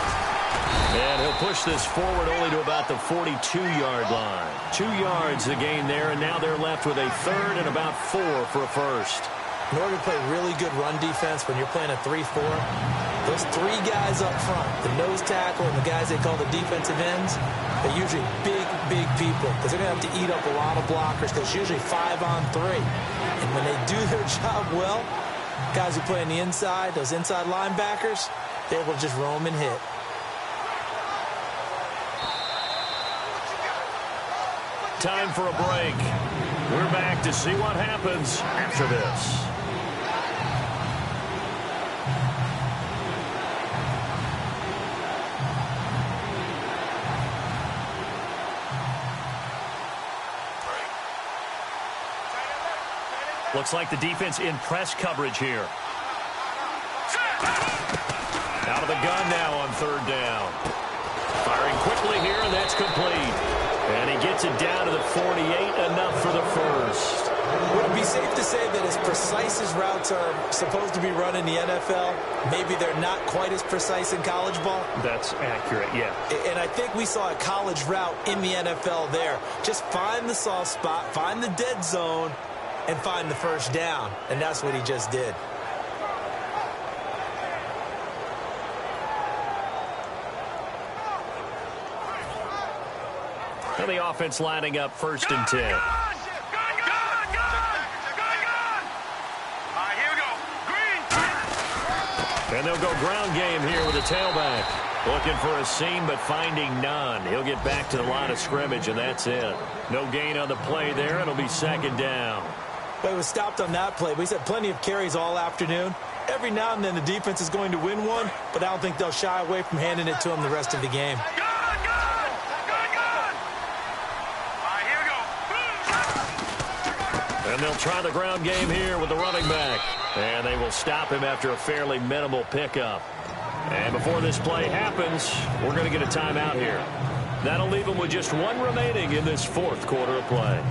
And he'll push this forward only to about the 42-yard line. 2 yards the gain there, and now they're left with a 3rd and about 4 for a first. in order to play really good run defense when you're playing a 3-4, those three guys up front, the nose tackle and the guys they call the defensive ends, they're usually big people because they're going to have to eat up a lot of blockers because it's usually 5-on-3. And when they do their job well, guys who play on the inside, those inside linebackers, they're able to just roam and hit. Time for a break. We're back to see what happens after this. Looks like the defense in press coverage here. Out of the gun now on third down. Firing quickly here, and that's complete. And he gets it down to the 48, enough for the first. Would it be safe to say that as precise as routes are supposed to be run in the NFL, maybe they're not quite as precise in college ball? That's accurate, yeah. And I think we saw a college route in the NFL there. Just find the soft spot, find the dead zone, and find the first down. And that's what he just did. And the offense lining up 1st and 10. And they'll go ground game here with a tailback. Looking for a seam, but finding none. He'll get back to the line of scrimmage, and that's it. No gain on the play there. It'll be 2nd down. But it was stopped on that play. We had plenty of carries all afternoon. Every now and then the defense is going to win one, but I don't think they'll shy away from handing it to him the rest of the game. And they'll try the ground game here with the running back. And they will stop him after a fairly minimal pickup. And before this play happens, we're going to get a timeout here. That'll leave him with just one remaining in this 4th quarter of play.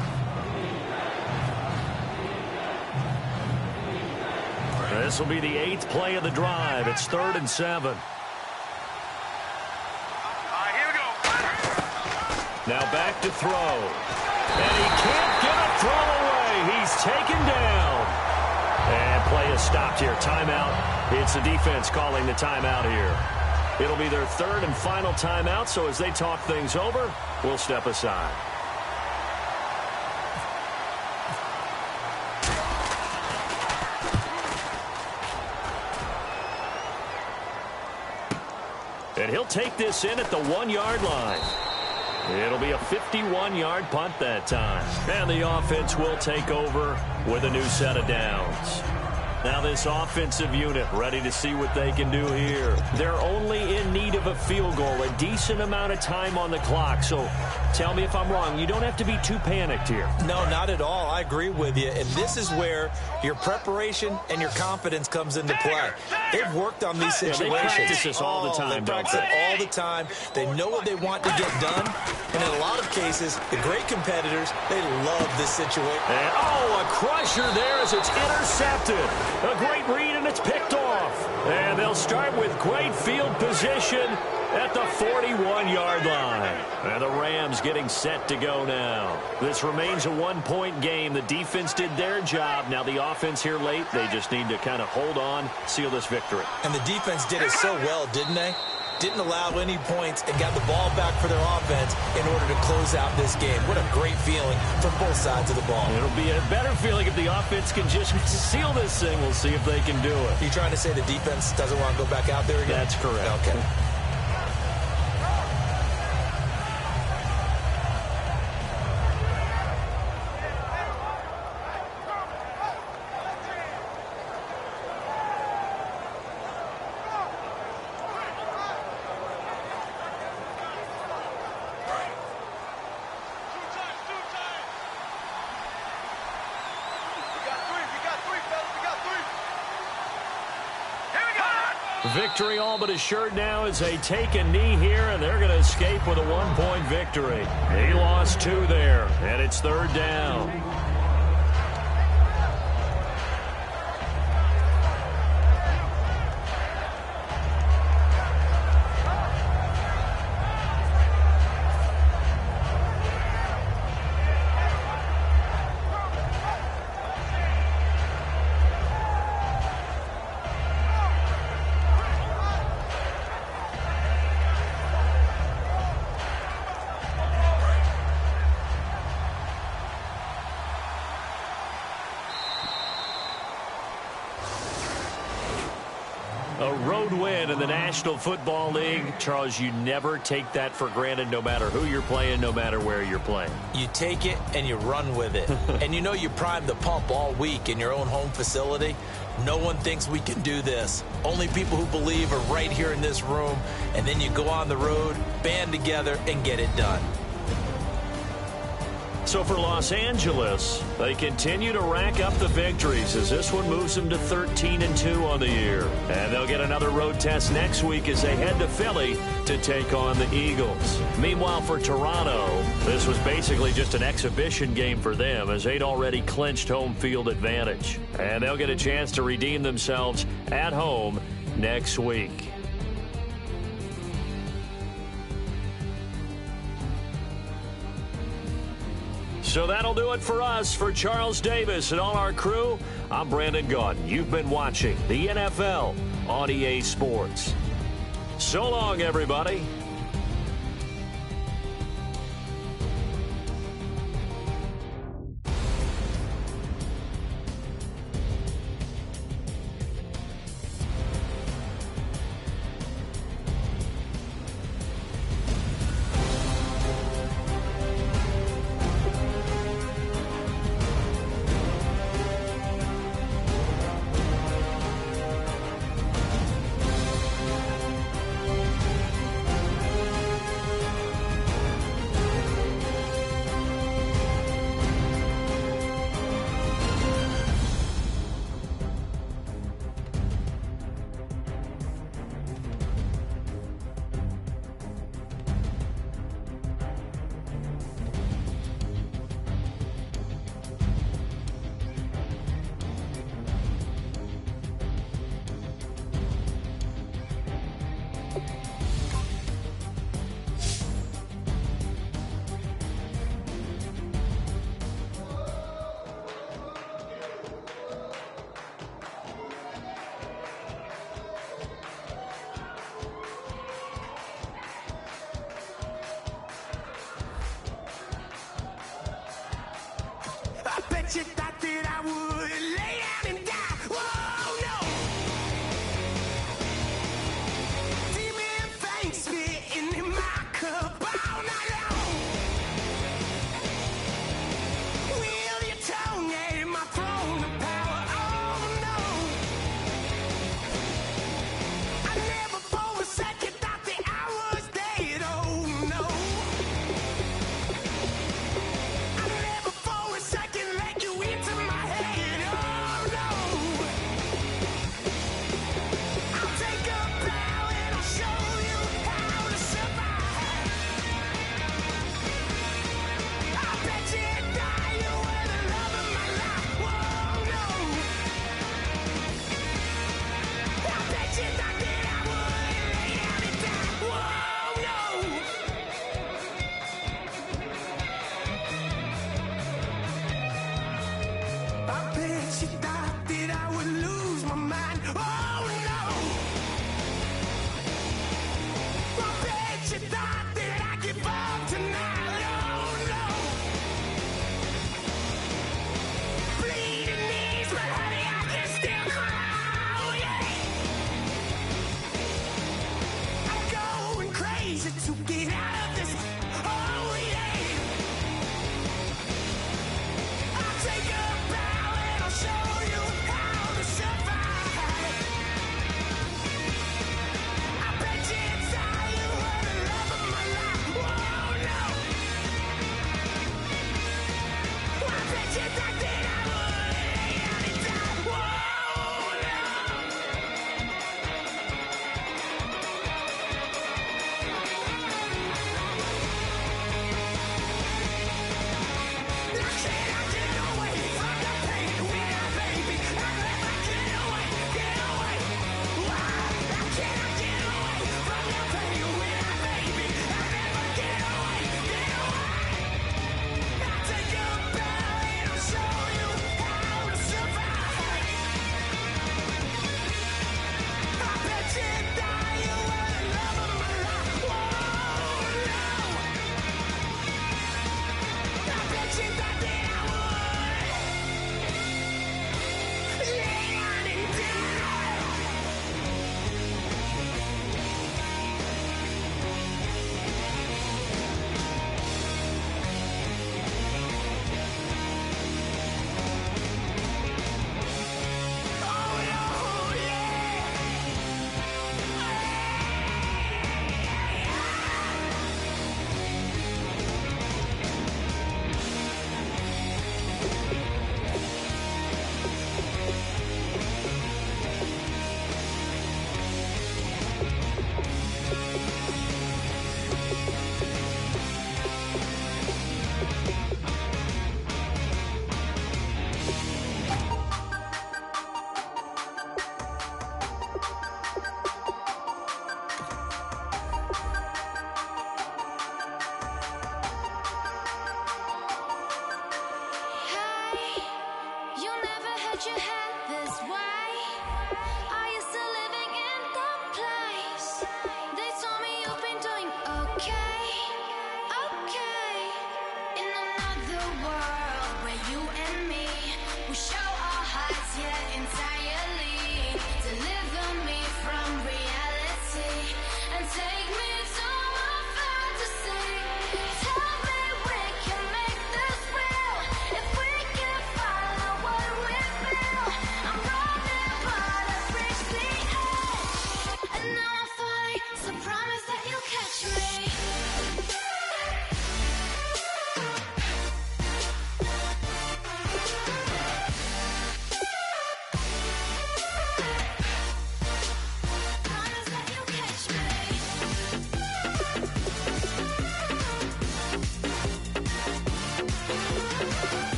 This will be the 8th play of the drive. It's 3rd and 7. Now back to throw. And he can't get a throw away. He's taken down. And play is stopped here. Timeout. It's the defense calling the timeout here. It'll be their 3rd and final timeout, so as they talk things over, we'll step aside. And he'll take this in at the 1-yard line. It'll be a 51-yard punt that time. And the offense will take over with a new set of downs. Now this offensive unit ready to see what they can do here. They're only in need of a field goal, a decent amount of time on the clock. So tell me if I'm wrong. You don't have to be too panicked here. No, not at all. I agree with you. And this is where your preparation and your confidence comes into play. They've worked on these situations. They practice this all the time. They practice it all the time. They know what they want to get done. And in a lot of cases, the great competitors, they love this situation. And, a crusher there as it's intercepted. A great read, and it's picked off. And they'll start with great field position at the 41-yard line. And the Rams getting set to go now. This remains a 1-point game. The defense did their job. Now the offense here late, they just need to kind of hold on, seal this victory. And the defense did it so well, didn't they? Didn't allow any points and got the ball back for their offense in order to close out this game. What a great feeling from both sides of the ball. It'll be a better feeling if the offense can just seal this thing. We'll see if they can do it. You trying to say the defense doesn't want to go back out there again? That's correct. Okay. Victory all but assured now as they take a knee here, and they're going to escape with a 1-point victory. He lost 2 there, and it's 3rd down. road win in the National Football League. Charles, you never take that for granted no matter who you're playing, no matter where you're playing. You take it and you run with it. And you know you primed the pump all week in your own home facility. No one thinks we can do this. Only people who believe are right here in this room. And then you go on the road, band together, and get it done. So for Los Angeles, they continue to rack up the victories as this one moves them to 13-2 on the year. And they'll get another road test next week as they head to Philly to take on the Eagles. Meanwhile, for Toronto, this was basically just an exhibition game for them as they'd already clinched home field advantage. And they'll get a chance to redeem themselves at home next week. So that'll do it for us. For Charles Davis and all our crew, I'm Brandon Gaudin. You've been watching the NFL on EA Sports. So long, everybody. You thought that I would lay down and die. Whoa, no. Demon fangs spitting in my cup all night long. Wheel your tongue at my throne of power. Oh, no. I never for a second thought that I was dead. Oh, no. I never for a second let you into my head.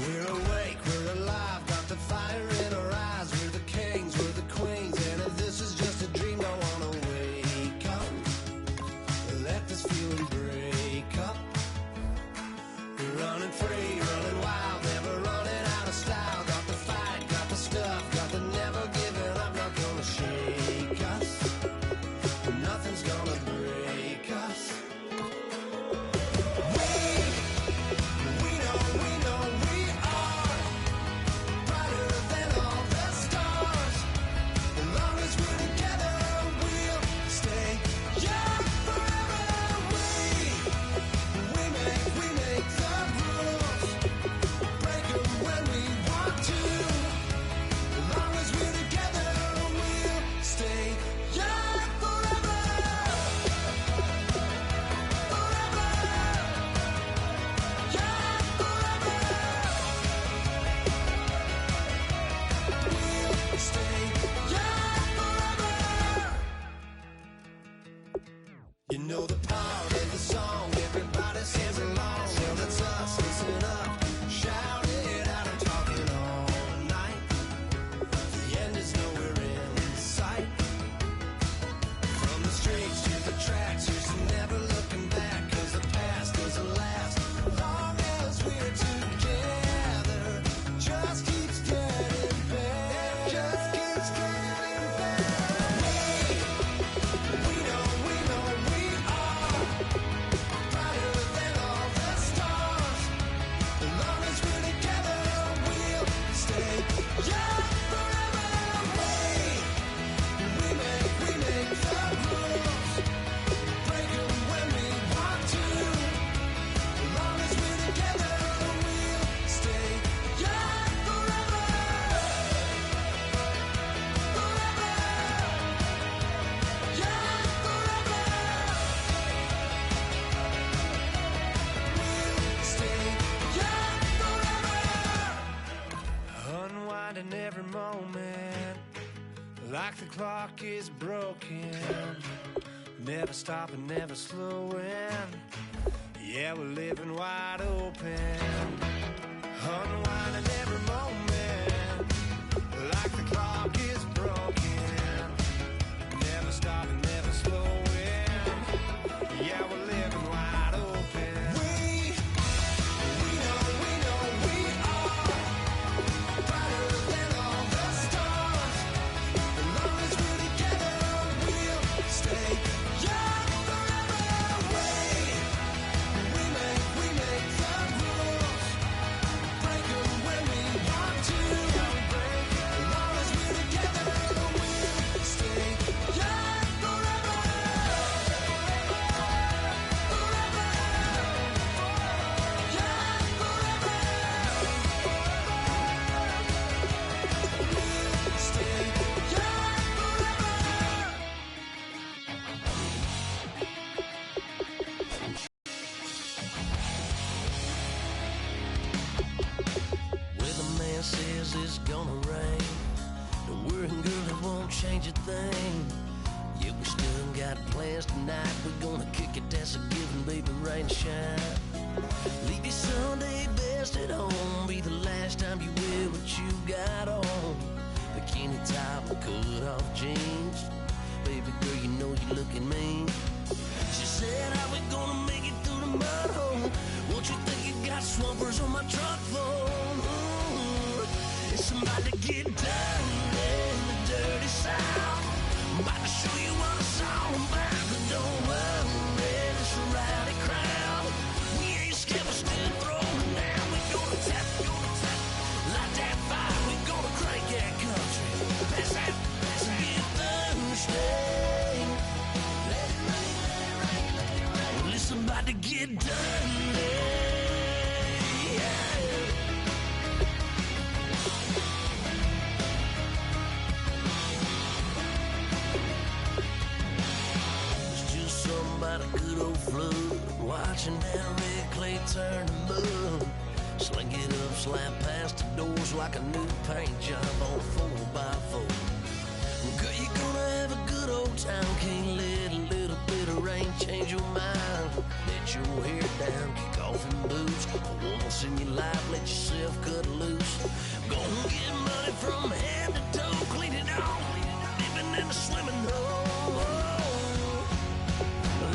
We're awake, we're alive, got the fire in our eyes. We're the kings, we're the queens, and if this is just a dream, don't wanna wake up. Let this feeling break up. We're running free, running wild, never running out of style. Got the fight, got the stuff, got the never giving up. Not gonna shake us, nothing's gonna break us. You know the part of the song, everybody sings along. Well, it's us, listen up, shout it out and talking all night. The end is nowhere in sight. From the streets to the tracks, here's never looking back, 'cause the past doesn't last. Long as we're together, just keeps getting better. Just keeps getting better. We know we are brighter than all the stars. As long as we're together, we'll stay young forever. We make the rules, break them when we want to. As long as we're together, we'll stay young forever. Forever. Young forever. We'll stay young forever. Unwinding every moment, like the clock is broken. Never stopping, never slowing. Yeah, we're living wide open. Unwinding every moment, says it's gonna rain. Don't worry, girl, it won't change a thing. Yeah, we still got plans tonight. We're gonna kick it, that's a given, baby, rain or shine. Leave your Sunday best at home. Be the last time you wear what you got on. Bikini top and cut off jeans. Baby girl, you know you looking mean. She said, how we gonna make it through the mud hole? Won't you think you got swampers on my truck floor? It's about to get dirty in the dirty South. I'm about to show you what it's all about. But don't worry, it's a rowdy crowd. We ain't scared, we're still throwing down. We gonna tap, light that fire. We gonna crank that country. Pass that, get Thursday. Let it rain, let it rain, let it rain. Well, it's about to get dirty. About a good old flood, watching that red clay turn to mud. Sling it up, slap past the doors like a new paint job on a 4x4. Girl, you're gonna have a good old time. Can't let a little bit of rain change your mind. Let your hair down, kick off in boots. Once in your life, let yourself cut loose. Gonna get money from head to toe, clean it off, living in a swimming hole.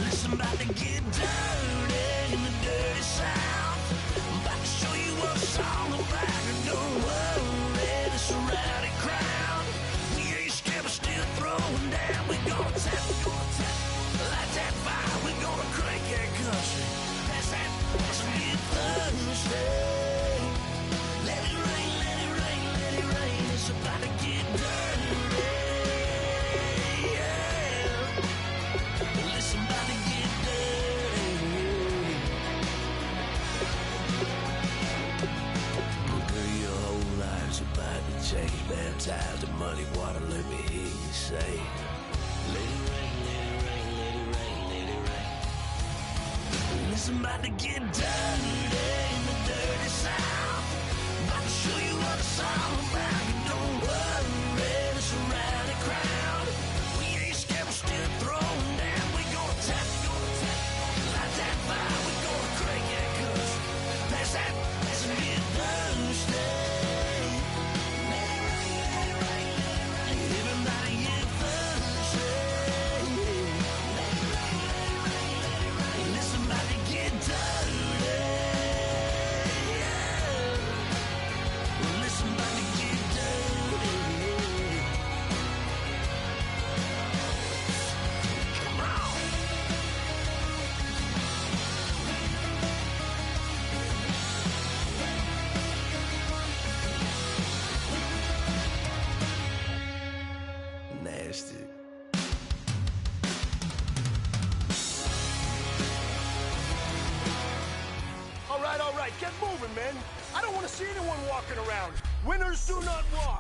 Listen, about to get dirty in the dirty South. I'm about to show you what it's all about. And don't worry, it's a rowdy crowd. We ain't scared, we're still throwing down. We gonna tap, light that fire. We gonna crank that country. Pass that, let's get Thursday. Let it rain, let it rain, let it rain. It's about to get dirty. Listen, about to get dirty. Girl, your whole life's about to change. Baptized in muddy water, let me hear you say, let it rain, let it rain, let it rain, let it rain. Listen, about to get dirty in the dirty South. About to show you what it's all about. You don't worry, it's a rowdy crowd. We ain't scared, we're still throwing down. Tap, light that fire, we gonna crank that country. Pass that, let's get Thursday. Let it rain, let it rain, let it rain. Everybody get Thursday. Let it rain, let it rain, let it rain. Listen, about to get dirty. Well, listen, about to get dirty. Come on. Nasty. All right, get moving, men. I don't want to see anyone walking around. Winners do not walk.